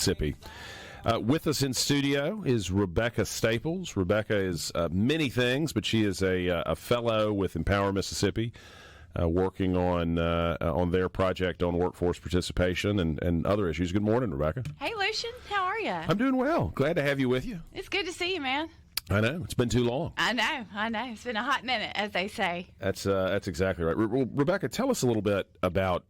Mississippi. With us in studio is Rebecca Staples. Rebecca is many things, but she is a fellow with Empower Mississippi, working on their project on workforce participation and other issues. Good morning, Rebecca. Hey, Lucian. How are you? I'm doing well. Glad to have you with you. It's good to see you, man. I know. It's been too long. I know. It's been a hot minute, as they say. That's exactly right. Rebecca, tell us a little bit about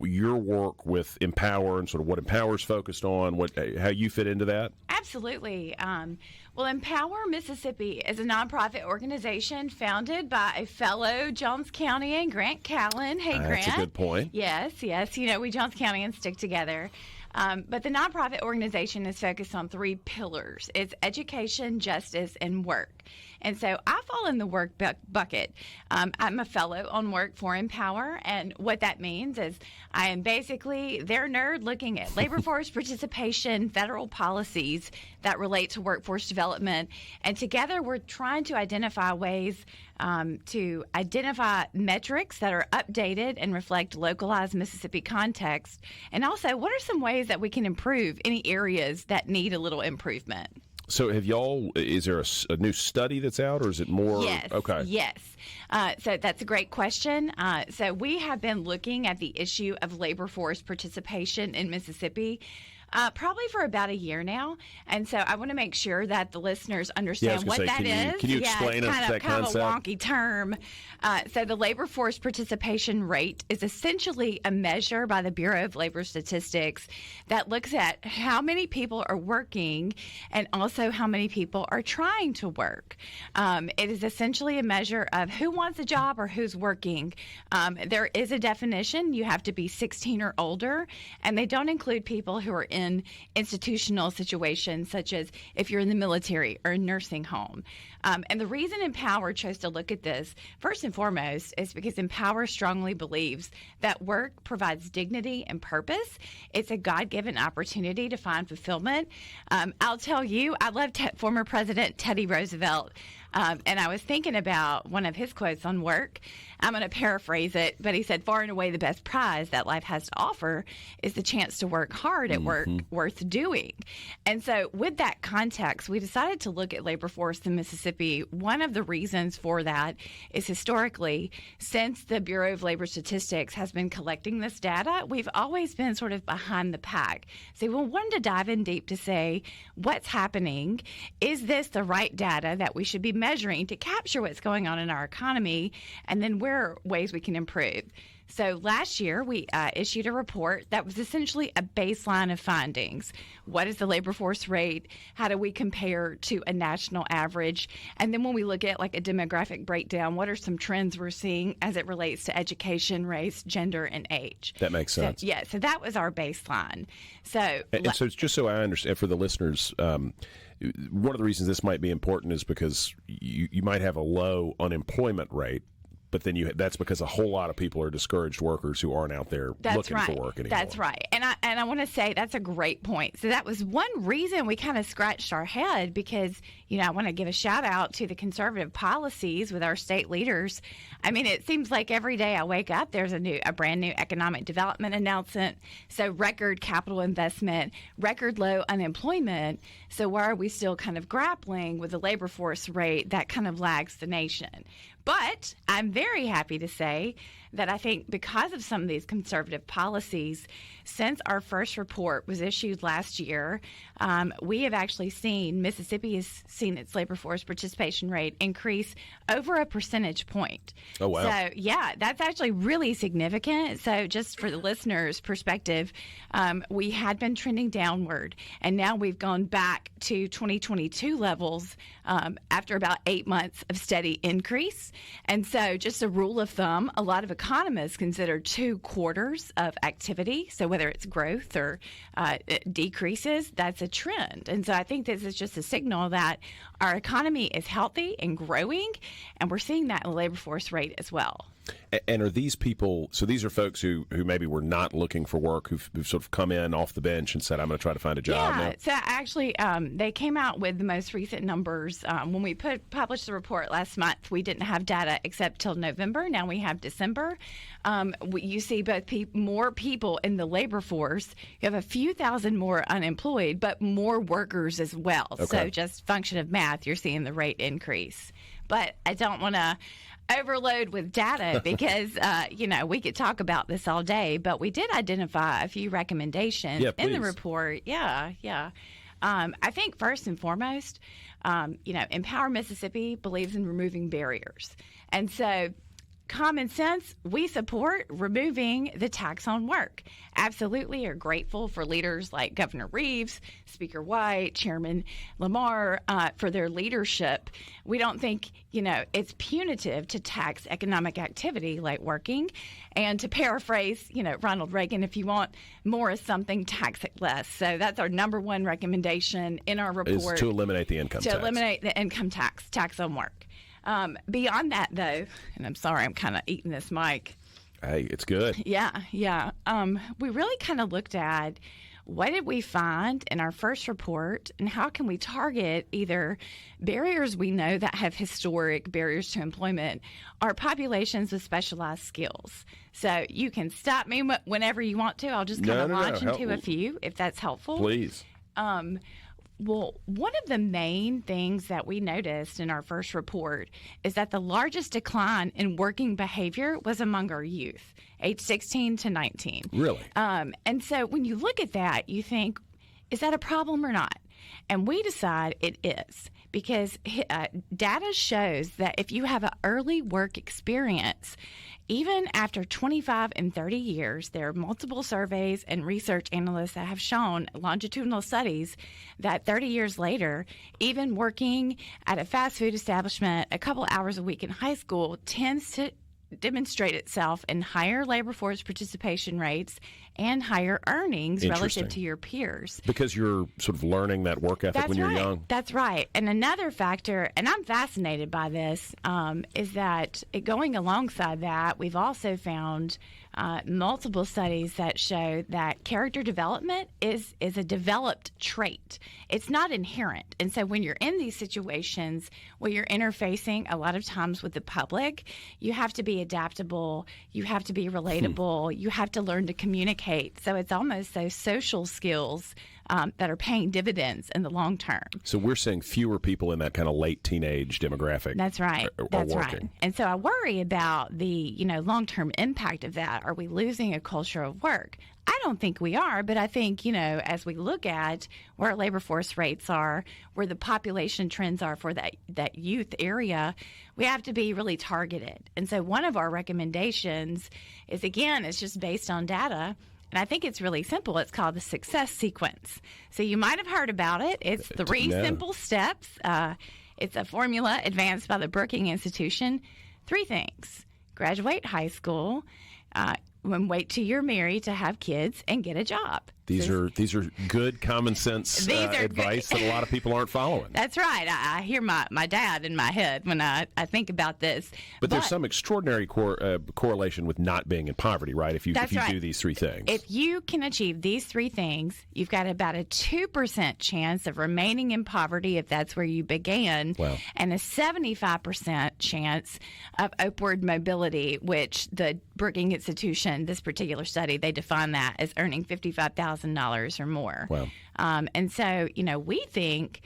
your work with Empower and sort of what Empower's focused on, how you fit into that. Absolutely. Well, Empower Mississippi is a nonprofit organization founded by a fellow Jones County and Grant Callen. Hey, Grant. That's a good point. Yes. You know, we Jones Countyans stick together. But the nonprofit organization is focused on three pillars. It's education, justice, and work. And so I fall in the work bucket. I'm a fellow on Work for Empower, and what that means is I am basically their nerd looking at labor force participation, federal policies that relate to workforce development, and together we're trying to identify ways to identify metrics that are updated and reflect localized Mississippi context, and also what are some ways that we can improve any areas that need a little improvement. So is there a new study that's out, or is it more? Yes. Okay. Yes. So that's a great question. So we have been looking at the issue of labor force participation in Mississippi probably for about a year now. And so I want to make sure that the listeners understand what that is. Can you explain us that concept? Kind of a wonky term. So the labor force participation rate is essentially a measure by the Bureau of Labor Statistics that looks at how many people are working and also how many people are trying to work. It is essentially a measure of who wants a job or who's working. There is a definition. You have to be 16 or older, and they don't include people who are in institutional situations, such as if you're in the military or a nursing home. And the reason Empower chose to look at this, first and foremost, is because Empower strongly believes that work provides dignity and purpose. It's a God-given opportunity to find fulfillment. I'll tell you, I love former President Teddy Roosevelt. And I was thinking about one of his quotes on work. I'm going to paraphrase it, but he said, far and away the best prize that life has to offer is the chance to work hard at work worth doing. And so with that context, we decided to look at labor force in Mississippi. One of the reasons for that is historically, since the Bureau of Labor Statistics has been collecting this data, we've always been sort of behind the pack. So we wanted to dive in deep to say, what's happening? Is this the right data that we should be measuring to capture what's going on in our economy, and then where are ways we can improve? So last year, we issued a report that was essentially a baseline of findings. What is the labor force rate? How do we compare to a national average? And then when we look at like a demographic breakdown, what are some trends we're seeing as it relates to education, race, gender, and age? That makes sense. So that was our baseline. So it's just so I understand for the listeners, one of the reasons this might be important is because you might have a low unemployment rate, but then that's because a whole lot of people are discouraged workers who aren't out there looking for work anymore. That's right. And I want to say that's a great point. So that was one reason we kind of scratched our head because, I want to give a shout out to the conservative policies with our state leaders. I mean, it seems like every day I wake up, there's a brand new economic development announcement. So record capital investment, record low unemployment. So why are we still kind of grappling with the labor force rate that kind of lags the nation? But I'm very happy to say that I think because of some of these conservative policies, since our first report was issued last year, we have actually seen Mississippi has seen its labor force participation rate increase over a percentage point. Oh, wow. So, yeah, that's actually really significant. So just for the listeners' perspective, we had been trending downward, and now we've gone back to 2022 levels after about 8 months of steady increase. And so just a rule of thumb, a lot of economists consider 2 quarters of activity. So whether it's growth or decreases, that's a trend. And so I think this is just a signal that our economy is healthy and growing, and we're seeing that in the labor force rate as well. And are these people, so these are folks who maybe were not looking for work, who've sort of come in off the bench and said, I'm going to try to find a job now? So actually, they came out with the most recent numbers. When we published the report last month, we didn't have data except till November. Now we have December. You see both more people in the labor force. You have a few thousand more unemployed, but more workers as well. Okay. So just function of math, you're seeing the rate increase. But I don't want to overload with data because, we could talk about this all day, but we did identify a few recommendations in the report. I think first and foremost, Empower Mississippi believes in removing barriers. And so common sense, we support removing the tax on work. Absolutely are grateful for leaders like Governor Reeves, Speaker White, Chairman Lamar for their leadership. We don't think, it's punitive to tax economic activity like working. And to paraphrase, Ronald Reagan, if you want more of something, tax it less. So that's our number one recommendation in our report. Is to eliminate the income tax. To eliminate the income tax on work. Beyond that, though, and I'm sorry, I'm kind of eating this mic. Hey, it's good. Yeah. We really kind of looked at what did we find in our first report and how can we target either barriers we know that have historic barriers to employment or populations with specialized skills. So you can stop me whenever you want to. I'll just kind of launch into a few if that's helpful. Please. Well, one of the main things that we noticed in our first report is that the largest decline in working behavior was among our youth, age 16 to 19. Really? And so when you look at that, you think, is that a problem or not? And we decide it is because data shows that if you have an early work experience, even after 25 and 30 years, there are multiple surveys and research analysts that have shown longitudinal studies that 30 years later, even working at a fast food establishment a couple hours a week in high school tends to demonstrate itself in higher labor force participation rates and higher earnings relative to your peers. Because you're sort of learning that work ethic when you're young. That's right. And another factor, and I'm fascinated by this, is that going alongside that, we've also found multiple studies that show that character development is a developed trait. It's not inherent. And so when you're in these situations where you're interfacing a lot of times with the public, you have to be adaptable, you have to be relatable, you have to learn to communicate. So it's almost those social skills that are paying dividends in the long term. So we're seeing fewer people in that kind of late teenage demographic. That's right. That's right. And so I worry about the long-term impact of that. Are we losing a culture of work? I don't think we are, but I think, as we look at where labor force rates are, where the population trends are for that youth area, we have to be really targeted. And so one of our recommendations is, again, it's just based on data. And I think it's really simple. It's called the success sequence. So you might have heard about it. It's three simple steps. It's a formula advanced by the Brookings Institution. 3 things: graduate high school, wait till you're married to have kids, and get a job. These are good common sense advice that a lot of people aren't following. That's right. I hear my dad in my head when I think about this. But there's some extraordinary correlation with not being in poverty, right? If you do these 3 things. If you can achieve these 3 things, you've got about a 2% chance of remaining in poverty if that's where you began, and a 75% chance of upward mobility, which the Brookings Institution, this particular study, they define that as earning $55,000 or more. Wow. And so, we think,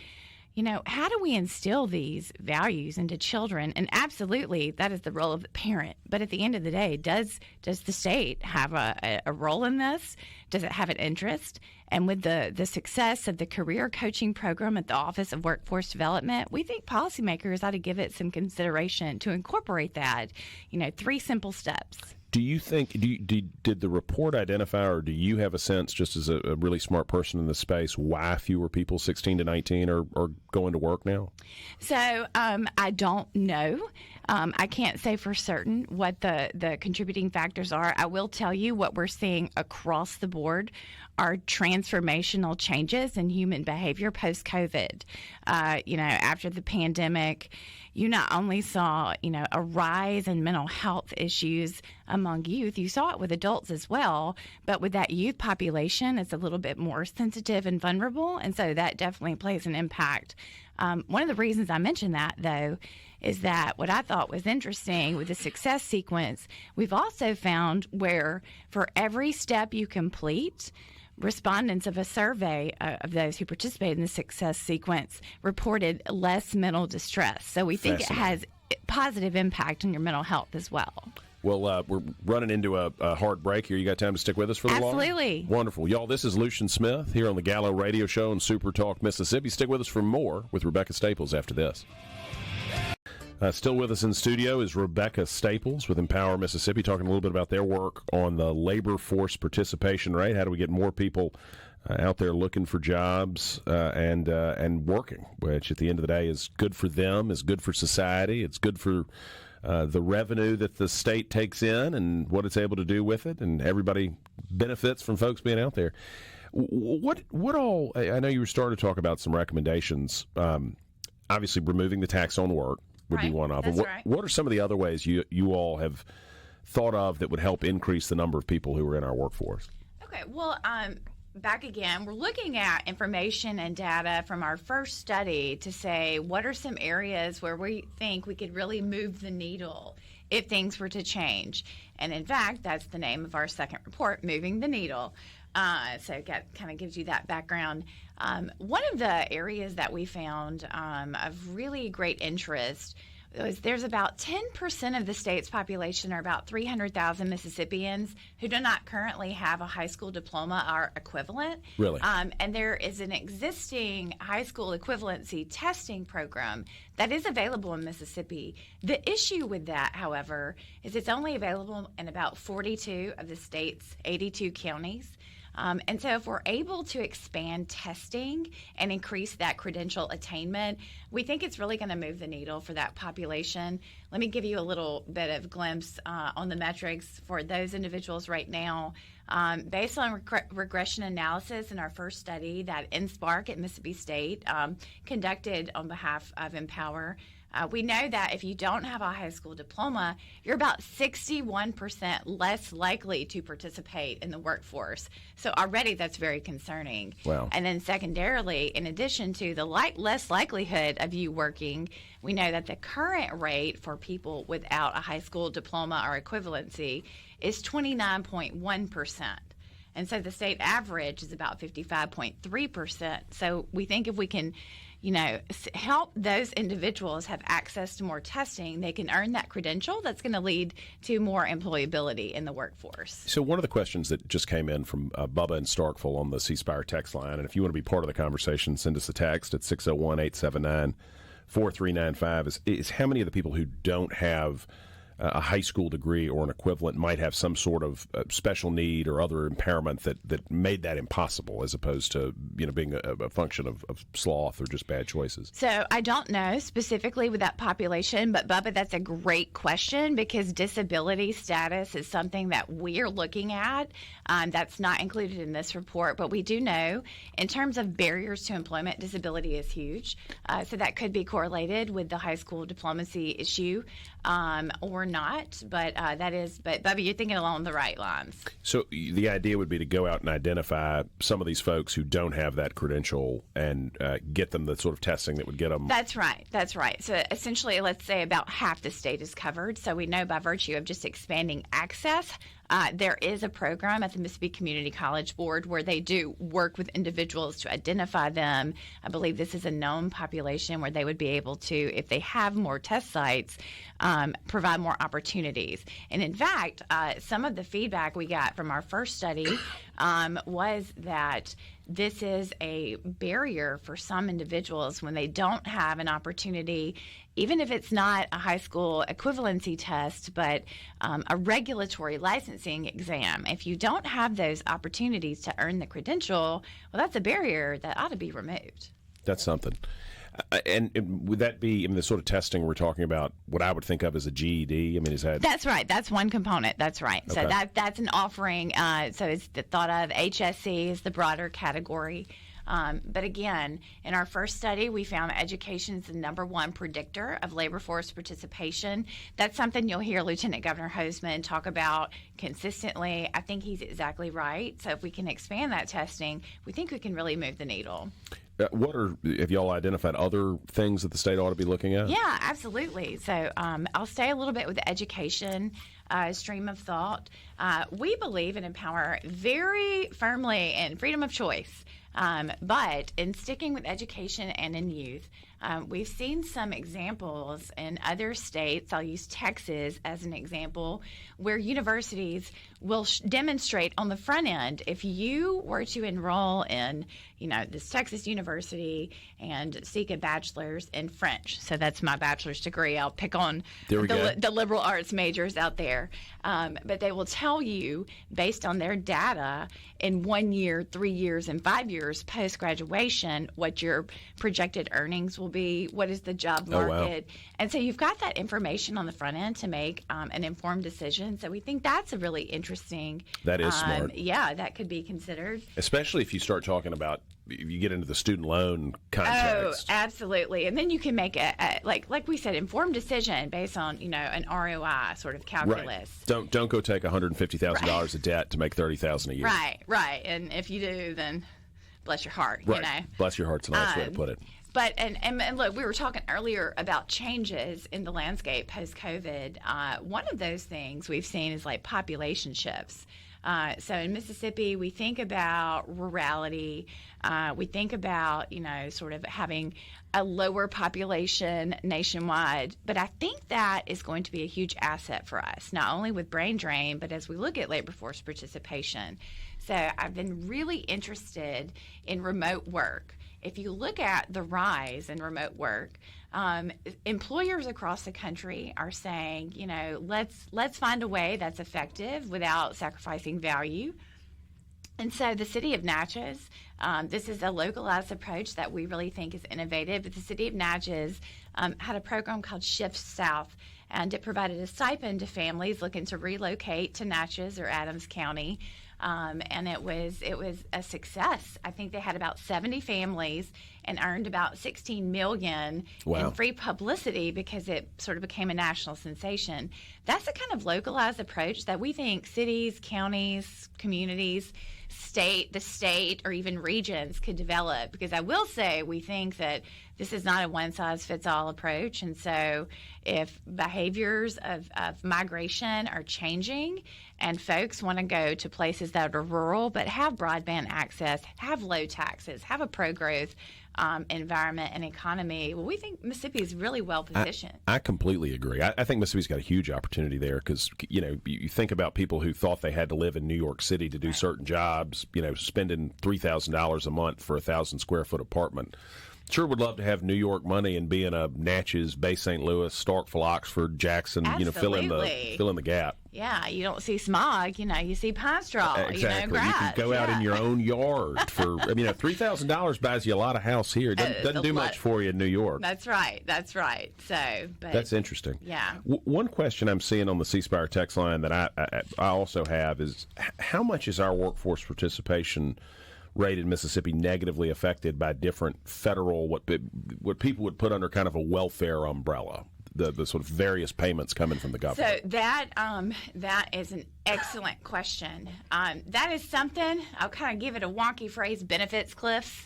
how do we instill these values into children? And absolutely, that is the role of the parent. But at the end of the day, does the state have a role in this? Does it have an interest? And with the success of the career coaching program at the Office of Workforce Development, we think policymakers ought to give it some consideration to incorporate that, 3 simple steps. Do you think, did the report identify, or do you have a sense, just as a really smart person in the space, why fewer people 16 to 19 are going to work now? So I don't know. I can't say for certain what the contributing factors are. I will tell you what we're seeing across the board are transformational changes in human behavior post-COVID. After the pandemic, you not only saw, a rise in mental health issues among youth, you saw it with adults as well, but with that youth population, it's a little bit more sensitive and vulnerable, and so that definitely plays an impact. One of the reasons I mentioned that, though, is that what I thought was interesting with the success sequence, we've also found where for every step you complete, respondents of a survey of those who participated in the success sequence reported less mental distress. So we think it has positive impact on your mental health as well. Well, we're running into a hard break here. You got time to stick with us for the long? Absolutely. Wonderful. Y'all, this is Lucian Smith here on the Gallo Radio Show on SuperTalk, Mississippi. Stick with us for more with Rebecca Staples after this. Still with us in studio is Rebecca Staples with Empower Mississippi, talking a little bit about their work on the labor force participation rate. How do we get more people out there looking for jobs and working, which at the end of the day is good for them, is good for society, it's good for the revenue that the state takes in and what it's able to do with it, and everybody benefits from folks being out there. What all? I know you were starting to talk about some recommendations. Obviously, removing the tax on work would be one of them. What are some of the other ways you all have thought of that would help increase the number of people who are in our workforce? Okay, well, back again, we're looking at information and data from our first study to say what are some areas where we think we could really move the needle if things were to change. And in fact, that's the name of our second report, Moving the Needle. So it kind of gives you that background. One of the areas that we found of really great interest was there's about 10% of the state's population, or about 300,000 Mississippians, who do not currently have a high school diploma or equivalent. Really? And there is an existing high school equivalency testing program that is available in Mississippi. The issue with that, however, is it's only available in about 42 of the state's 82 counties. And so if we're able to expand testing and increase that credential attainment, we think it's really going to move the needle for that population. Let me give you a little bit of glimpse on the metrics for those individuals right now. Based on regression analysis in our first study that NSPARC at Mississippi State conducted on behalf of Empower, we know that if you don't have a high school diploma, you're about 61% less likely to participate in the workforce. So already that's very concerning. Wow. And then secondarily, in addition to the less likelihood of you working, we know that the current rate for people without a high school diploma or equivalency is 29.1%. And so the state average is about 55.3%. So we think if we can help those individuals have access to more testing, they can earn that credential that's going to lead to more employability in the workforce. So one of the questions that just came in from Bubba in Starkville on the C Spire text line, and if you want to be part of the conversation, send us a text at 601-879-4395, is how many of the people who don't have a high school degree or an equivalent might have some sort of special need or other impairment that made that impossible, as opposed to being a function of sloth or just bad choices. So I don't know specifically with that population, but Bubba, that's a great question, because disability status is something that we're looking at. That's not included in this report, but we do know in terms of barriers to employment, disability is huge. So that could be correlated with the high school diplomacy issue or not, but Bubba, you're thinking along the right lines. So the idea would be to go out and identify some of these folks who don't have that credential and get them the sort of testing that would get them. That's right. So essentially, let's say about half the state is covered. So we know by virtue of just expanding access, there is a program at the Mississippi Community College Board where they do work with individuals to identify them. I believe this is a known population where they would be able to, if they have more test sites, provide more opportunities. And in fact, some of the feedback we got from our first study was that this is a barrier for some individuals when they don't have an opportunity, even if it's not a high school equivalency test, but a regulatory licensing exam. If you don't have those opportunities to earn the credential, well, that's a barrier that ought to be removed. That's something. And would that be, I mean, the sort of testing we're talking about, what I would think of as a GED? I mean, is that... That's right. That's one component. That's right. Okay. So that's an offering. So it's thought of HSC is the broader category. But again, in our first study, we found that education is the number one predictor of labor force participation. That's something you'll hear Lieutenant Governor Hosemann talk about consistently. I think he's exactly right. So if we can expand that testing, we think we can really move the needle. Have y'all identified other things that the state ought to be looking at? Yeah, absolutely. So I'll stay a little bit with the education stream of thought. We believe and empower very firmly in freedom of choice. But in sticking with education and in youth, we've seen some examples in other states. I'll use Texas as an example, where universities will demonstrate on the front end, if you were to enroll in, this Texas university and seek a bachelor's in French. So that's my bachelor's degree. I'll pick on the liberal arts majors out there. But they will tell you, based on their data, in 1 year, 3 years, and 5 years post-graduation, what your projected earnings will be, what is the job market. Wow. And so you've got that information on the front end to make an informed decision. So we think that's a really interesting. That is smart. Yeah, that could be considered. Especially if you start talking about, if you get into the student loan context. Oh, absolutely. And then you can make like we said, informed decision based on, an ROI sort of calculus. Right. Don't go take $150,000 of debt to make $30,000 a year. Right. And if you do, then bless your heart, Right. Bless your heart's a nice way to put it. But and look, we were talking earlier about changes in the landscape post-COVID. One of those things we've seen is like population shifts. So in Mississippi, we think about rurality. We think about, sort of having a lower population nationwide. But I think that is going to be a huge asset for us, not only with brain drain, but as we look at labor force participation. So I've been really interested in remote work. If you look at the rise in remote work, employers across the country are saying, let's find a way that's effective without sacrificing value. And so the city of Natchez, this is a localized approach that we really think is innovative, but the city of Natchez had a program called Shift South, and it provided a stipend to families looking to relocate to Natchez or Adams County. And it was a success. I think they had about 70 families and earned about $16 million in free publicity because it sort of became a national sensation. That's the kind of localized approach that we think cities, counties, communities, the state, or even regions could develop. Because I will say we think that this is not a one-size-fits-all approach. And so if behaviors of migration are changing and folks want to go to places that are rural but have broadband access, have low taxes, have a pro-growth environment and economy, well, we think Mississippi is really well positioned. I completely agree. I think Mississippi's got a huge opportunity there because, you think about people who thought they had to live in New York City to do certain jobs, spending $3,000 a month for a 1,000-square-foot apartment. Sure would love to have New York money and be in a Natchez, Bay St. Louis, Starkville, Oxford, Jackson, fill in the gap. Yeah, you don't see smog, you see pine straw, exactly. Grass. You can go out in your own yard for, $3,000 buys you a lot of house here. It doesn't do much for you in New York. That's right. So, but that's interesting. Yeah. One question I'm seeing on the C Spire text line that I also have is, how much is our workforce participation rate in Mississippi negatively affected by different federal, what people would put under kind of a welfare umbrella, the sort of various payments coming from the government? So that is an excellent question. That is something, I'll kind of give it a wonky phrase, benefits cliffs.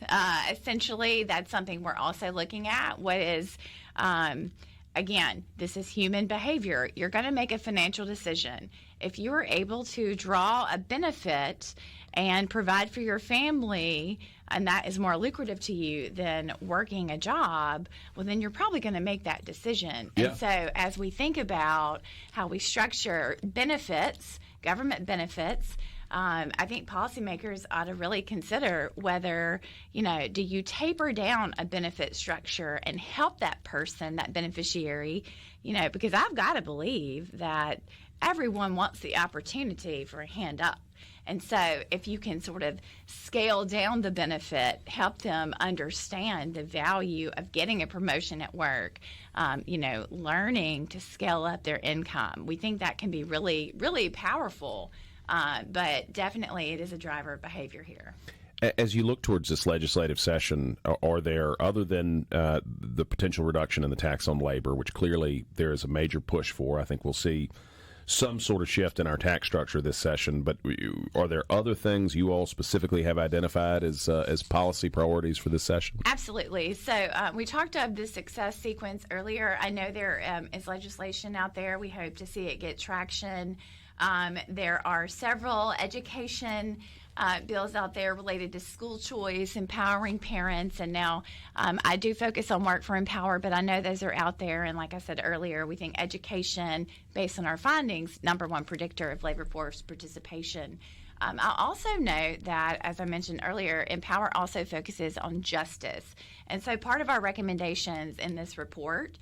Essentially, that's something we're also looking at. What is, again, this is human behavior. You're going to make a financial decision. If you are able to draw a benefit and provide for your family, and that is more lucrative to you than working a job, well, then you're probably going to make that decision. Yeah. And so as we think about how we structure benefits, government benefits, I think policymakers ought to really consider whether, do you taper down a benefit structure and help that person, that beneficiary, because I've got to believe that everyone wants the opportunity for a hand up. And so if you can sort of scale down the benefit, help them understand the value of getting a promotion at work, learning to scale up their income, we think that can be really, really powerful. But definitely it is a driver of behavior here. As you look towards this legislative session, are there, other than the potential reduction in the tax on labor, which clearly there is a major push for, I think we'll see some sort of shift in our tax structure this session, but are there other things you all specifically have identified as policy priorities for this session? Absolutely. So we talked of the success sequence earlier. I know there is legislation out there. We hope to see it get traction. There are several education bills out there related to school choice, empowering parents, and now I do focus on Work for Empower, but I know those are out there, and like I said earlier, we think education, based on our findings, number one predictor of labor force participation. I'll also note that, as I mentioned earlier, Empower also focuses on justice. And so part of our recommendations in this report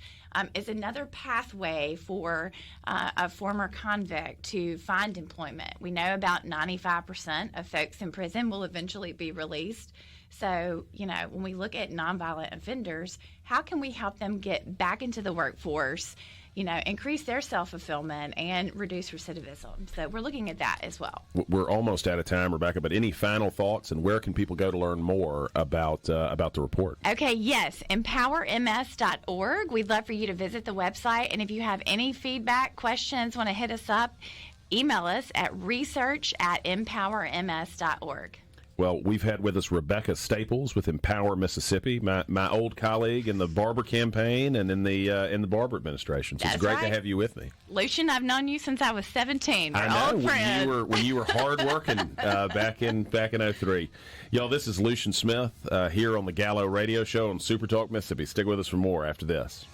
is another pathway for a former convict to find employment. We know about 95% of folks in prison will eventually be released. So, when we look at nonviolent offenders, how can we help them get back into the workforce, increase their self-fulfillment and reduce recidivism? So we're looking at that as well. We're almost out of time, Rebecca, but any final thoughts, and where can people go to learn more about the report? Okay, yes, empowerms.org. We'd love for you to visit the website, and if you have any feedback, questions, want to hit us up, email us at research@empowerms.org. Well, we've had with us Rebecca Staples with Empower Mississippi, my old colleague in the Barber campaign and in the Barber administration. So That's it's great right. to have you with me. Lucian, I've known you since I was 17. We're I know old friends. when you were hard working back in 03. Y'all, this is Lucian Smith here on the Gallo Radio Show on SuperTalk Mississippi. Stick with us for more after this.